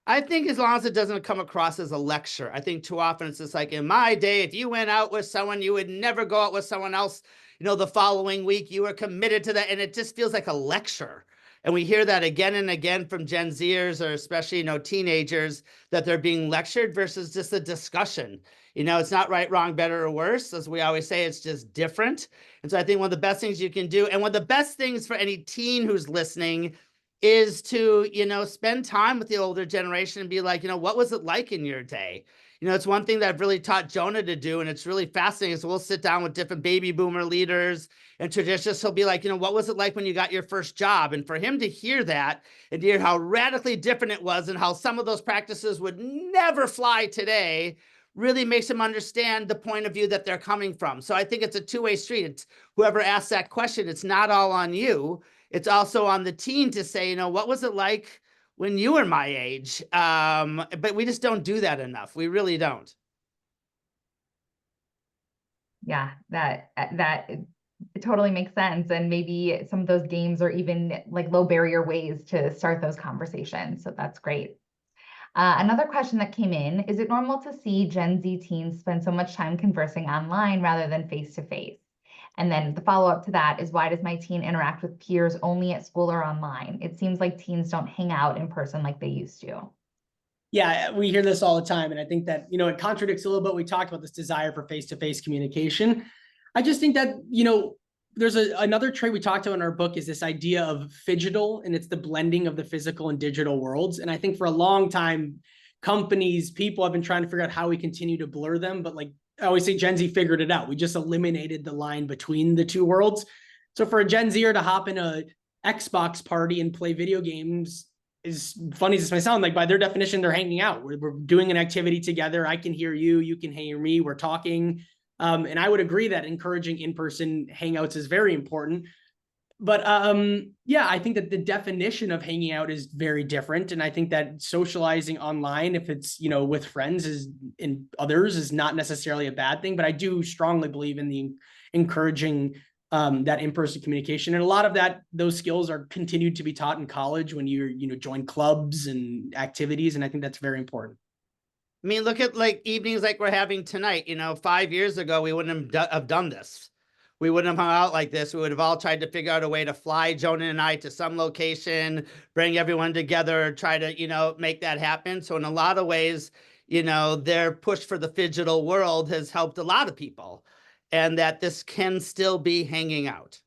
I think as long as it doesn't come across as a lecture. I think too often it's just like in my day, if you went out with someone, you would never go out with someone else, the following week. You were committed to that. And it just feels like a lecture. And we hear that again and again from Gen Zers, or especially, teenagers, that they're being lectured versus just a discussion. It's not right, wrong, better, or worse. As we always say, it's just different. And so I think one of the best things you can do, and one of the best things for any teen who's listening, is to, spend time with the older generation and be like, what was it like in your day? It's one thing that I've really taught Jonah to do, and it's really fascinating. So we'll sit down with different baby boomer leaders and traditions. He'll be like, what was it like when you got your first job? And for him to hear that and to hear how radically different it was and how some of those practices would never fly today really makes him understand the point of view that they're coming from. So I think it's a two-way street. It's whoever asks that question, it's not all on you. It's also on the teen to say, what was it like when you were my age? But we just don't do that enough. We really don't. Yeah, that it totally makes sense. And maybe some of those games are even like low barrier ways to start those conversations. So that's great. Another question that came in, is it normal to see Gen Z teens spend so much time conversing online rather than face-to-face? And then the follow-up to that is, why does my teen interact with peers only at school or online? It seems like teens don't hang out in person like they used to. Yeah, we hear this all the time. And I think that, it contradicts a little bit. We talked about this desire for face-to-face communication. I just think that, there's another trait we talked about in our book is this idea of phygital, and it's the blending of the physical and digital worlds. And I think for a long time, companies, people have been trying to figure out how we continue to blur them. But like I always say, Gen Z figured it out. We just eliminated the line between the two worlds. So for a Gen Zer to hop in a Xbox party and play video games, as funny as this might sound, like by their definition, they're hanging out. We're doing an activity together. I can hear you, you can hear me, we're talking. And I would agree that encouraging in-person hangouts is very important. But yeah, I think that the definition of hanging out is very different. And I think that socializing online, if it's, with friends and others, is not necessarily a bad thing. But I do strongly believe in the encouraging that in-person communication. And a lot of those skills are continued to be taught in college when you join clubs and activities. And I think that's very important. I mean, look at like evenings like we're having tonight. 5 years ago, we wouldn't have done this. We wouldn't have hung out like this. We would have all tried to figure out a way to fly Jonah and I to some location, bring everyone together, try to, make that happen. So in a lot of ways, their push for the phygital world has helped a lot of people, and that this can still be hanging out.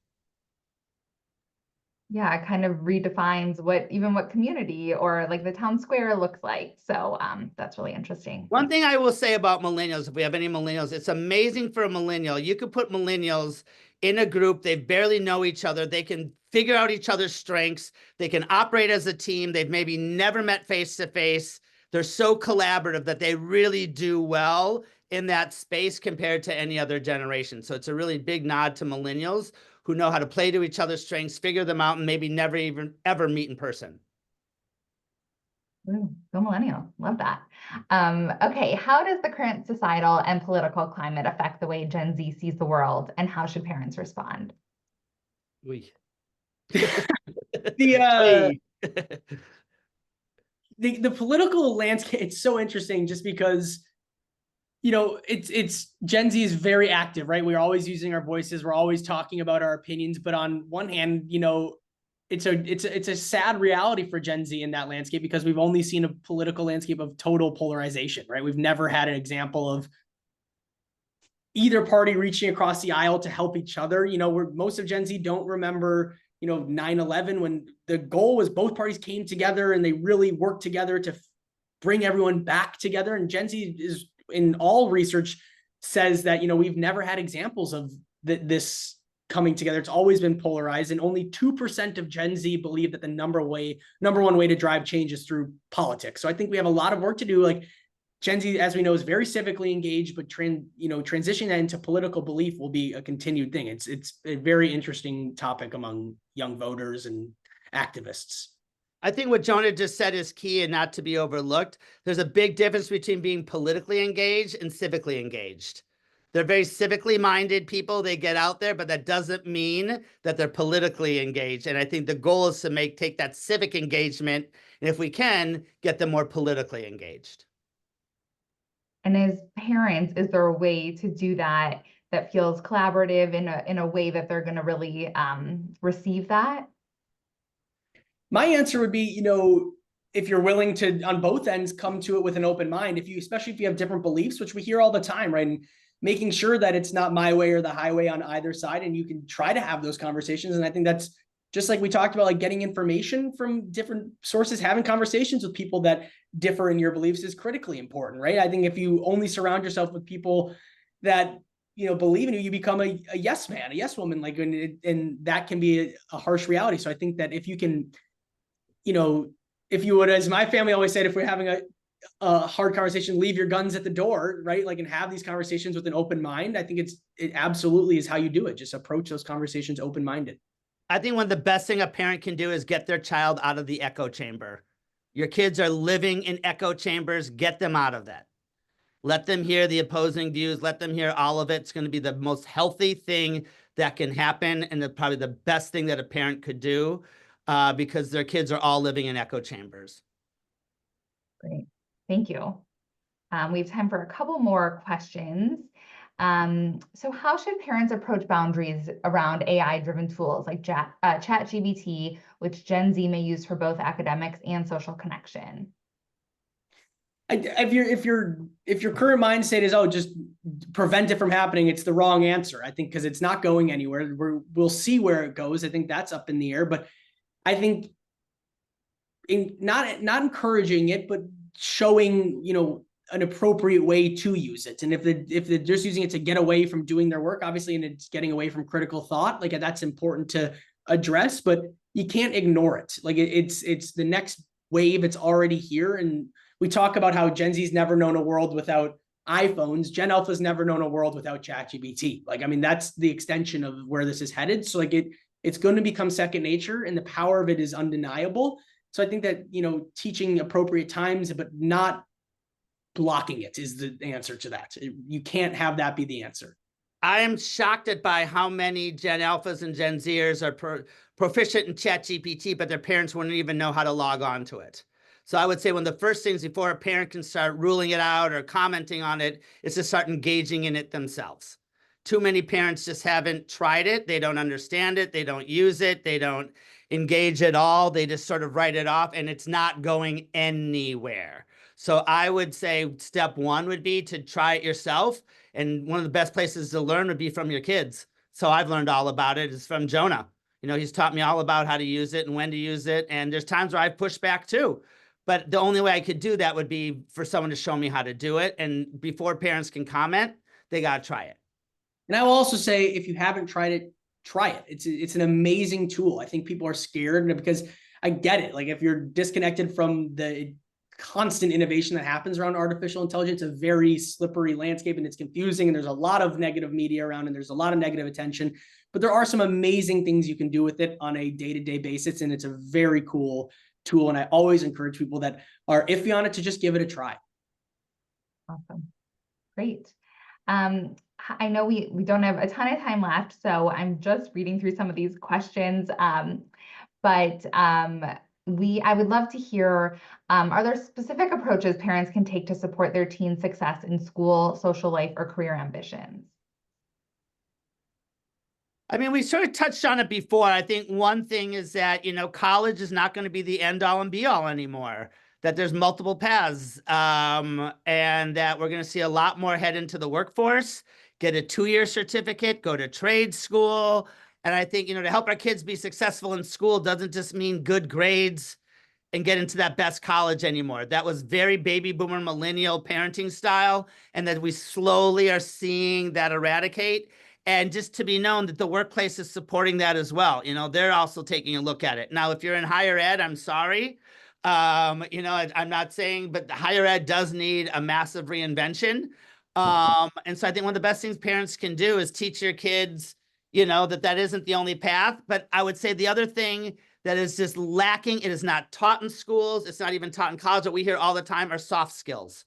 Yeah, it kind of redefines what community or like the town square looks like. So that's really interesting. One thing I will say about millennials, if we have any millennials, it's amazing for a millennial. You could put millennials in a group, they barely know each other. They can figure out each other's strengths. They can operate as a team. They've maybe never met face to face. They're so collaborative that they really do well in that space compared to any other generation. So it's a really big nod to millennials who know how to play to each other's strengths, figure them out, and maybe never even ever meet in person. Ooh, go millennial. Love that. Okay, how does the current societal and political climate affect the way Gen Z sees the world, and how should parents respond? The political landscape, it's so interesting just because it's Gen Z is very active, right? We're always using our voices, we're always talking about our opinions, but on one hand, it's a sad reality for Gen Z in that landscape, because we've only seen a political landscape of total polarization, right? We've never had an example of either party reaching across the aisle to help each other. Most of Gen Z don't remember 9/11, when the goal was both parties came together and they really worked together to bring everyone back together. And Gen Z is, in all research, says that we've never had examples of this coming together. It's always been polarized, and only 2% of Gen Z believe that the number one way to drive change is through politics. So I think we have a lot of work to do. Like, Gen Z, as we know, is very civically engaged, but transitioning that into political belief will be a continued thing. It's a very interesting topic among young voters and activists. I think what Jonah just said is key and not to be overlooked. There's a big difference between being politically engaged and civically engaged. They're very civically minded people. They get out there, but that doesn't mean that they're politically engaged. And I think the goal is to take that civic engagement, and if we can, get them more politically engaged. And as parents, is there a way to do that feels collaborative in a way that they're going to really receive that? My answer would be, if you're willing to, on both ends, come to it with an open mind, especially if you have different beliefs, which we hear all the time, right? And making sure that it's not my way or the highway on either side, and you can try to have those conversations. And I think that's just like we talked about, like getting information from different sources, having conversations with people that differ in your beliefs is critically important, right? I think if you only surround yourself with people that believe in you, you become a yes man, a yes woman, and that can be a harsh reality. So I think that if you can, if you would, as my family always said, if we're having a hard conversation, leave your guns at the door, right? And have these conversations with an open mind. I think it absolutely is how you do it. Just approach those conversations open-minded. I think one of the best thing a parent can do is get their child out of the echo chamber. Your kids are living in echo chambers. Get them out of that. Let them hear the opposing views. Let them hear all of it. It's going to be the most healthy thing that can happen, and probably the best thing that a parent could do, because their kids are all living in echo chambers. Great. Thank you. We have time for a couple more questions. So how should parents approach boundaries around AI-driven tools like ChatGPT, which Gen Z may use for both academics and social connection? If your current mindset is, oh, just prevent it from happening, it's the wrong answer. I think because it's not going anywhere. We'll see where it goes. I think that's up in the air, but I think not encouraging it, but showing, you know, an appropriate way to use it. And if they're just using it to get away from doing their work, obviously, and it's getting away from critical thought, like that's important to address, but you can't ignore it. Like it's the next wave. It's already here. And we talk about how Gen Z's never known a world without iPhones. Gen Alpha's never known a world without ChatGPT. Like, I mean, that's the extension of where this is headed. So like it's going to become second nature, and the power of it is undeniable. So I think that, you know, teaching appropriate times, but not blocking it is the answer to that. You can't have that be the answer. I am shocked by how many Gen Alphas and Gen Zers are proficient in ChatGPT, but their parents wouldn't even know how to log on to it. So I would say one of the first things before a parent can start ruling it out or commenting on it is to start engaging in it themselves. Too many parents just haven't tried it. They don't understand it. They don't use it. They don't engage at all. They just sort of write it off, and it's not going anywhere. So I would say step one would be to try it yourself. And one of the best places to learn would be from your kids. So I've learned all about it is from Jonah. You know, he's taught me all about how to use it and when to use it. And there's times where I've pushed back too. But the only way I could do that would be for someone to show me how to do it. And before parents can comment, they got to try it. And I will also say, if you haven't tried it, try it. It's an amazing tool. I think people are scared because I get it. Like if you're disconnected from the constant innovation that happens around artificial intelligence, a very slippery landscape, and it's confusing, and there's a lot of negative media around, and there's a lot of negative attention, but there are some amazing things you can do with it on a day-to-day basis. And it's a very cool tool. And I always encourage people that are iffy on it to just give it a try. Awesome. Great. I know we don't have a ton of time left, so I'm just reading through some of these questions. But I would love to hear, are there specific approaches parents can take to support their teen's success in school, social life, or career ambitions? I mean, we sort of touched on it before. I think one thing is that, you know, college is not going to be the end all and be all anymore, that there's multiple paths, and that we're going to see a lot more head into the workforce, get a 2-year certificate, go to trade school. And I think, you know, to help our kids be successful in school doesn't just mean good grades and get into that best college anymore. That was very baby boomer millennial parenting style, and that we slowly are seeing that eradicate. And just to be known that the workplace is supporting that as well. You know, they're also taking a look at it. Now, if you're in higher ed, I'm sorry. You know, I'm not saying, but higher ed does need a massive reinvention. And so I think one of the best things parents can do is teach your kids, you know, that isn't the only path. But I would say the other thing that is just lacking, it is not taught in schools, it's not even taught in college, what we hear all the time are soft skills.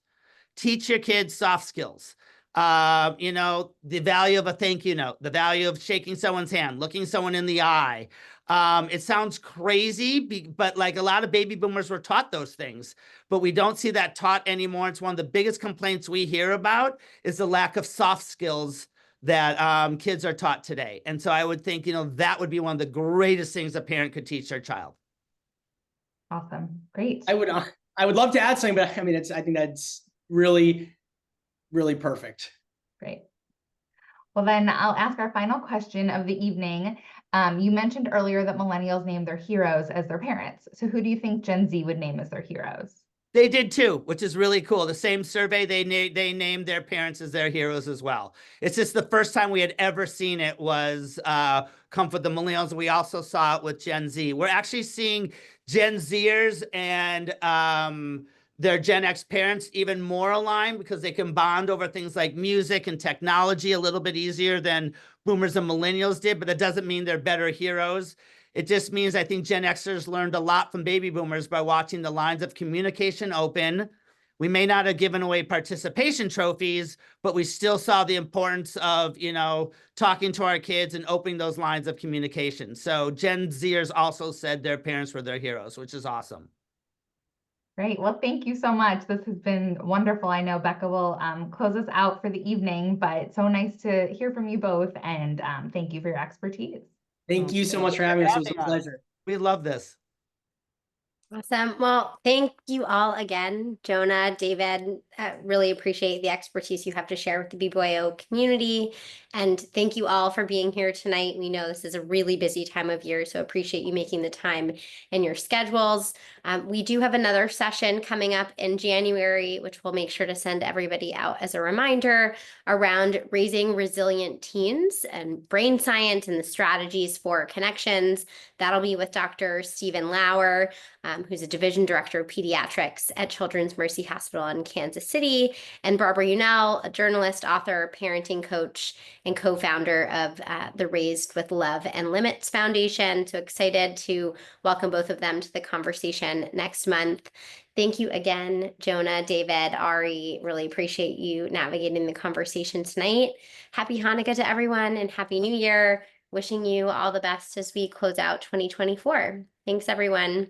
Teach your kids soft skills. You know, the value of a thank you note, the value of shaking someone's hand, looking someone in the eye. It sounds crazy, but like a lot of baby boomers were taught those things, but we don't see that taught anymore. It's one of the biggest complaints we hear about is the lack of soft skills that kids are taught today. And so I would think, you know, that would be one of the greatest things a parent could teach their child. Awesome. Great. I would love to add something, but I mean, I think that's really perfect. Great. Well, then I'll ask our final question of the evening. You mentioned earlier that millennials name their heroes as their parents. So who do you think Gen Z would name as their heroes? They did too, which is really cool. The same survey, they named their parents as their heroes as well. It's just the first time we had ever seen it was come from the millennials. We also saw it with Gen Z. We're actually seeing Gen Zers and their Gen X parents even more aligned because they can bond over things like music and technology a little bit easier than boomers and millennials did, but that doesn't mean they're better heroes. It just means I think Gen Xers learned a lot from baby boomers by watching the lines of communication open. We may not have given away participation trophies, but we still saw the importance of, you know, talking to our kids and opening those lines of communication. So Gen Zers also said their parents were their heroes, which is awesome. Great. Well, thank you so much. This has been wonderful. I know Becca will close us out for the evening, but so nice to hear from you both. And thank you for your expertise. Thank you so much for having us. It was a pleasure. We love this. Awesome. Well, thank you all again, Jonah, David. Really appreciate the expertise you have to share with the BBYO community. And thank you all for being here tonight. We know this is a really busy time of year, so appreciate you making the time in your schedules. We do have another session coming up in January, which we'll make sure to send everybody out as a reminder around raising resilient teens and brain science and the strategies for connections. That'll be with Dr. Stephen Lauer, who's a division director of pediatrics at Children's Mercy Hospital in Kansas City, and Barbara Unell, a journalist, author, parenting coach, and co-founder of the Raised with Love and Limits Foundation. So excited to welcome both of them to the conversation next month. Thank you again, Jonah, David, Ari. Really appreciate you navigating the conversation tonight. Happy Hanukkah to everyone and Happy New Year. Wishing you all the best as we close out 2024. Thanks, everyone.